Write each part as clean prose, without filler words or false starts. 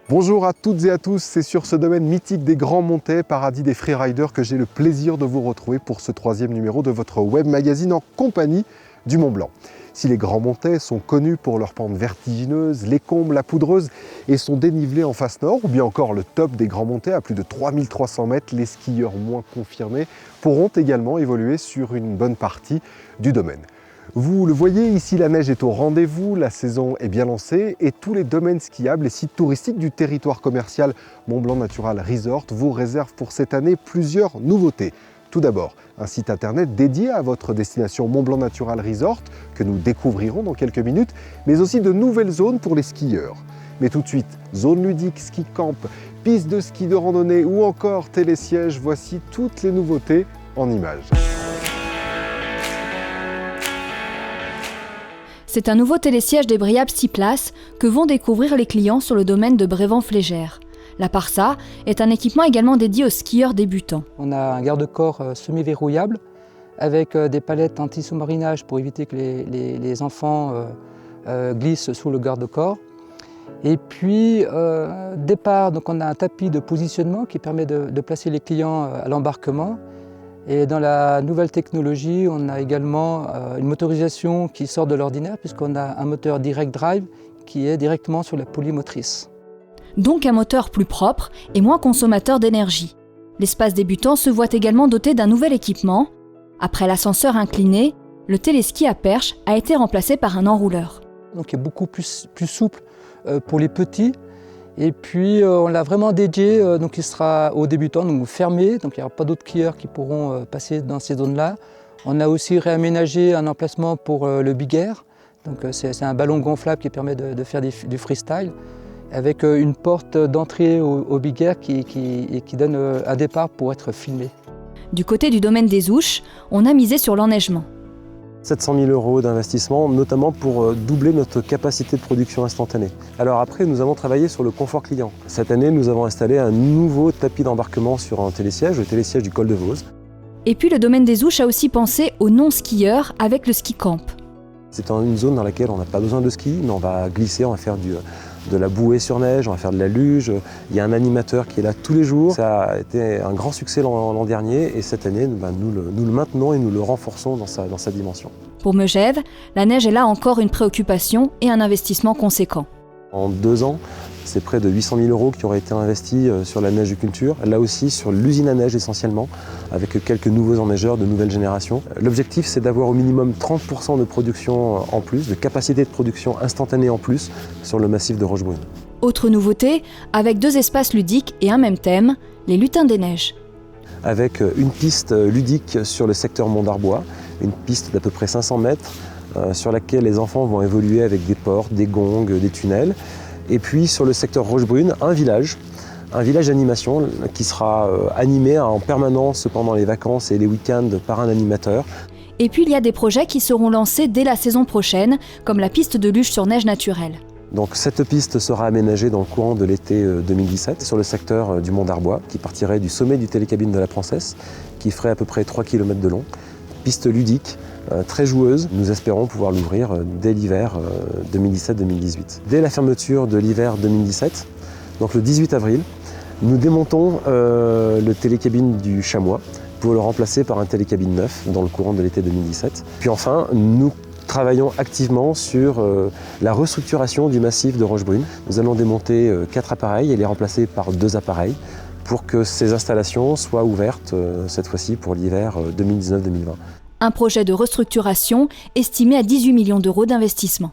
Bonjour à toutes et à tous, c'est sur ce domaine mythique des Grands Montets, paradis des freeriders, que j'ai le plaisir de vous retrouver pour ce 3e numéro de votre web magazine en compagnie du Mont Blanc. Si les Grands Montets sont connus pour leurs pentes vertigineuses, les combes, la poudreuse et son dénivelé en face nord, ou bien encore le top des Grands Montets à plus de 3300 mètres, les skieurs moins confirmés pourront également évoluer sur une bonne partie du domaine. Vous le voyez, ici la neige est au rendez-vous, la saison est bien lancée et tous les domaines skiables et sites touristiques du territoire commercial Mont Blanc Natural Resort vous réservent pour cette année plusieurs nouveautés. Tout d'abord, un site internet dédié à votre destination Mont Blanc Natural Resort que nous découvrirons dans quelques minutes, mais aussi de nouvelles zones pour les skieurs. Mais tout de suite, zone ludique, ski camp, piste de ski de randonnée ou encore télésiège, voici toutes les nouveautés en images. C'est un nouveau télésiège des Briables 6 places que vont découvrir les clients sur le domaine de Brévent-Flégère. La Parsa est un équipement également dédié aux skieurs débutants. On a un garde-corps semi-verrouillable avec des palettes anti-sous-marinage pour éviter que les enfants glissent sous le garde-corps. Et puis, départ, donc on a un tapis de positionnement qui permet de placer les clients à l'embarquement. Et dans la nouvelle technologie, on a également une motorisation qui sort de l'ordinaire puisqu'on a un moteur direct drive qui est directement sur la poulie motrice. Donc un moteur plus propre et moins consommateur d'énergie. L'espace débutant se voit également doté d'un nouvel équipement. Après l'ascenseur incliné, le téléski à perche a été remplacé par un enrouleur. Donc il est beaucoup plus souple pour les petits. Et puis on l'a vraiment dédié, donc il sera aux débutants, donc fermé, donc il n'y aura pas d'autres skieurs qui pourront passer dans ces zones-là. On a aussi réaménagé un emplacement pour le big air, donc c'est un ballon gonflable qui permet de faire du freestyle, avec une porte d'entrée au big air qui donne un départ pour être filmé. Du côté du domaine des Ouches, on a misé sur l'enneigement. 700 000 € d'investissement, notamment pour doubler notre capacité de production instantanée. Alors après, nous avons travaillé sur le confort client. Cette année, nous avons installé un nouveau tapis d'embarquement sur un télésiège, le télésiège du col de Vose. Et puis le domaine des Ouches a aussi pensé aux non-skieurs avec le ski camp. C'est une zone dans laquelle on n'a pas besoin de ski, mais on va glisser, on va faire de la bouée sur neige, on va faire de la luge. Il y a un animateur qui est là tous les jours. Ça a été un grand succès l'an dernier et cette année, nous le maintenons et nous le renforçons dans sa dimension. Pour Megève, la neige est là encore une préoccupation et un investissement conséquent. En 2 ans, c'est près de 800 000 € qui auraient été investis sur la neige de culture, là aussi sur l'usine à neige essentiellement, avec quelques nouveaux enneigeurs de nouvelle génération. L'objectif, c'est d'avoir au minimum 30% de production en plus, de capacité de production instantanée en plus sur le massif de Rochebrune. Autre nouveauté, avec 2 espaces ludiques et un même thème, les lutins des neiges. Avec une piste ludique sur le secteur Mont d'Arbois, une piste d'à peu près 500 mètres, sur laquelle les enfants vont évoluer avec des portes, des gongs, des tunnels. Et puis sur le secteur Rochebrune, un village d'animation qui sera animé en permanence pendant les vacances et les week-ends par un animateur. Et puis il y a des projets qui seront lancés dès la saison prochaine, comme la piste de luge sur neige naturelle. Donc cette piste sera aménagée dans le courant de l'été 2017 sur le secteur du Mont d'Arbois, qui partirait du sommet du télécabine de la Princesse, qui ferait à peu près 3 km de long. Piste ludique, très joueuse. Nous espérons pouvoir l'ouvrir dès l'hiver 2017-2018. Dès la fermeture de l'hiver 2017, donc le 18 avril, nous démontons le télécabine du Chamois pour le remplacer par un télécabine neuf dans le courant de l'été 2017. Puis enfin, nous travaillons activement sur la restructuration du massif de Rochebrune. Nous allons démonter 4 appareils et les remplacer par 2 appareils pour que ces installations soient ouvertes cette fois-ci pour l'hiver 2019-2020. Un projet de restructuration estimé à 18 millions d'euros d'investissement.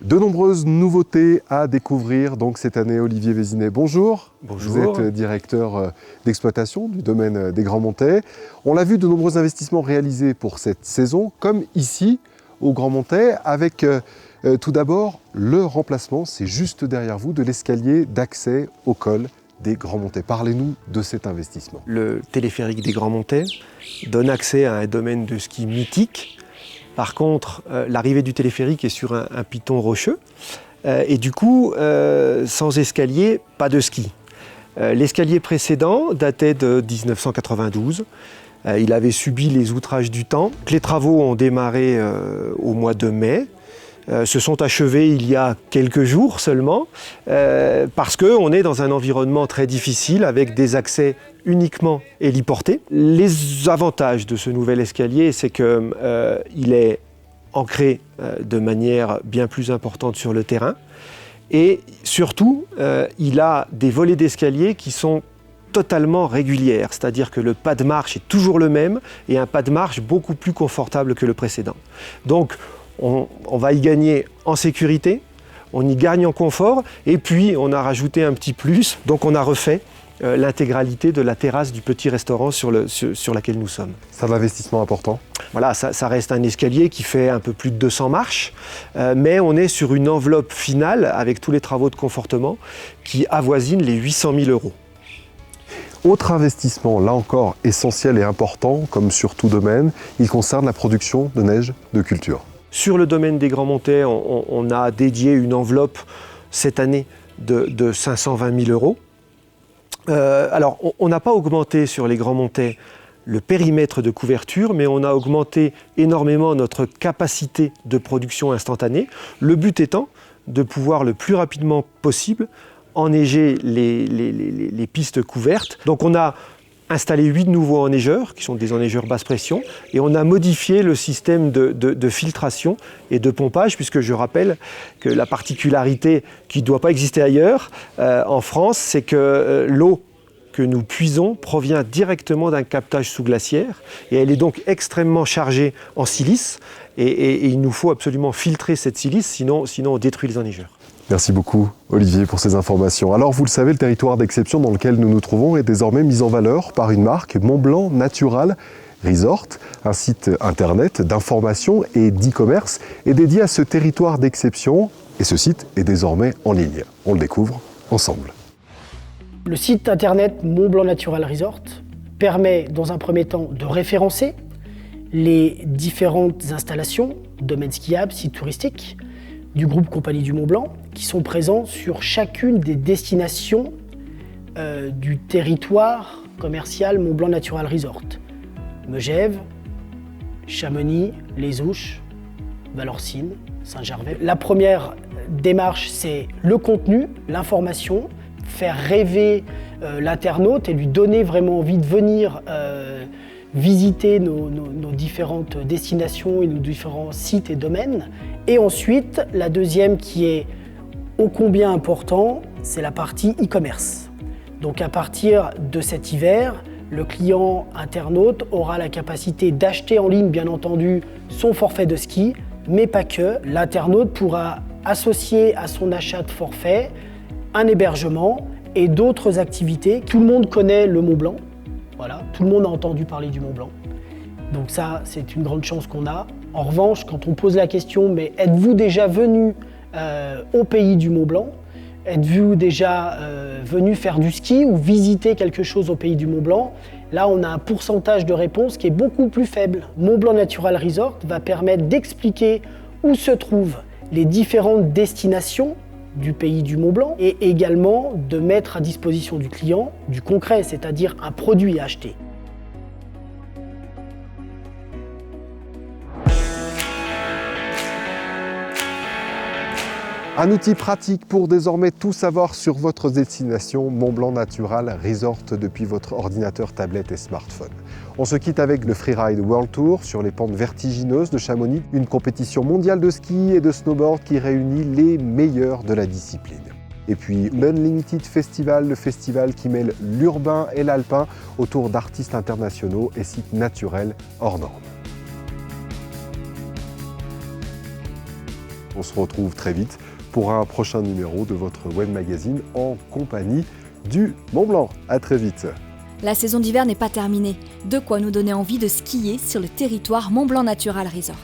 De nombreuses nouveautés à découvrir donc cette année. Olivier Vézinet, bonjour. Bonjour. Vous êtes directeur d'exploitation du domaine des Grands Montets. On l'a vu, de nombreux investissements réalisés pour cette saison, comme ici au Grands Montets, avec tout d'abord le remplacement, c'est juste derrière vous, de l'escalier d'accès au col des Grands Montets. Parlez-nous de cet investissement. Le téléphérique des Grands Montets donne accès à un domaine de ski mythique. Par contre, l'arrivée du téléphérique est sur un piton rocheux. Et du coup, sans escalier, pas de ski. L'escalier précédent datait de 1992. Il avait subi les outrages du temps. Les travaux ont démarré au mois de mai. se sont achevées il y a quelques jours seulement, parce qu'on est dans un environnement très difficile avec des accès uniquement héliportés. Les avantages de ce nouvel escalier, c'est qu'il est ancré de manière bien plus importante sur le terrain et surtout, il a des volets d'escalier qui sont totalement régulières, c'est-à-dire que le pas de marche est toujours le même et un pas de marche beaucoup plus confortable que le précédent. Donc, on va y gagner en sécurité, on y gagne en confort, et puis on a rajouté un petit plus, donc on a refait l'intégralité de la terrasse du petit restaurant sur laquelle nous sommes. C'est un investissement important. Voilà, ça reste un escalier qui fait un peu plus de 200 marches, mais on est sur une enveloppe finale avec tous les travaux de confortement qui avoisinent les 800 000 €. Autre investissement, là encore essentiel et important, comme sur tout domaine, il concerne la production de neige de culture. Sur le domaine des Grands Montets, on a dédié une enveloppe cette année de 520 000 €. Alors, on n'a pas augmenté sur les Grands Montets le périmètre de couverture, mais on a augmenté énormément notre capacité de production instantanée. Le but étant de pouvoir le plus rapidement possible enneiger les pistes couvertes. Donc on a installé 8 nouveaux enneigeurs, qui sont des enneigeurs basse pression, et on a modifié le système de filtration et de pompage, puisque je rappelle que la particularité qui ne doit pas exister ailleurs en France, c'est que l'eau que nous puisons provient directement d'un captage sous glaciaire, et elle est donc extrêmement chargée en silice, et il nous faut absolument filtrer cette silice, sinon on détruit les enneigeurs. Merci beaucoup Olivier pour ces informations. Alors vous le savez, le territoire d'exception dans lequel nous nous trouvons est désormais mis en valeur par une marque, Mont-Blanc Natural Resort, un site internet d'information et d'e-commerce est dédié à ce territoire d'exception et ce site est désormais en ligne. On le découvre ensemble. Le site internet Mont-Blanc Natural Resort permet dans un premier temps de référencer les différentes installations, domaines skiables, sites touristiques, du groupe Compagnie du Mont-Blanc, qui sont présents sur chacune des destinations du territoire commercial Mont-Blanc Natural Resort. Megève, Chamonix, Les Ouches, Valorcine, Saint-Gervais. La première démarche, c'est le contenu, l'information, faire rêver l'internaute et lui donner vraiment envie de venir visiter nos différentes destinations et nos différents sites et domaines. Et ensuite, la deuxième qui est ô combien important, c'est la partie e-commerce. Donc à partir de cet hiver, le client internaute aura la capacité d'acheter en ligne, bien entendu, son forfait de ski, mais pas que. L'internaute pourra associer à son achat de forfait un hébergement et d'autres activités. Tout le monde connaît le Mont Blanc. Voilà, tout le monde a entendu parler du Mont Blanc. Donc ça, c'est une grande chance qu'on a. En revanche, quand on pose la question, mais êtes-vous déjà venu au pays du Mont Blanc? Êtes-vous déjà venu faire du ski ou visiter quelque chose au pays du Mont Blanc? Là, on a un pourcentage de réponse qui est beaucoup plus faible. Mont-Blanc Natural Resort va permettre d'expliquer où se trouvent les différentes destinations du pays du Mont Blanc et également de mettre à disposition du client du concret, c'est-à-dire un produit à acheter. Un outil pratique pour désormais tout savoir sur votre destination Mont-Blanc Natural Resort depuis votre ordinateur, tablette et smartphone. On se quitte avec le Freeride World Tour sur les pentes vertigineuses de Chamonix, une compétition mondiale de ski et de snowboard qui réunit les meilleurs de la discipline. Et puis l'Unlimited Festival, le festival qui mêle l'urbain et l'alpin autour d'artistes internationaux et sites naturels hors normes. On se retrouve très vite pour un prochain numéro de votre web magazine en compagnie du Mont Blanc. À très vite. La saison d'hiver n'est pas terminée. De quoi nous donner envie de skier sur le territoire Mont-Blanc Natural Resort.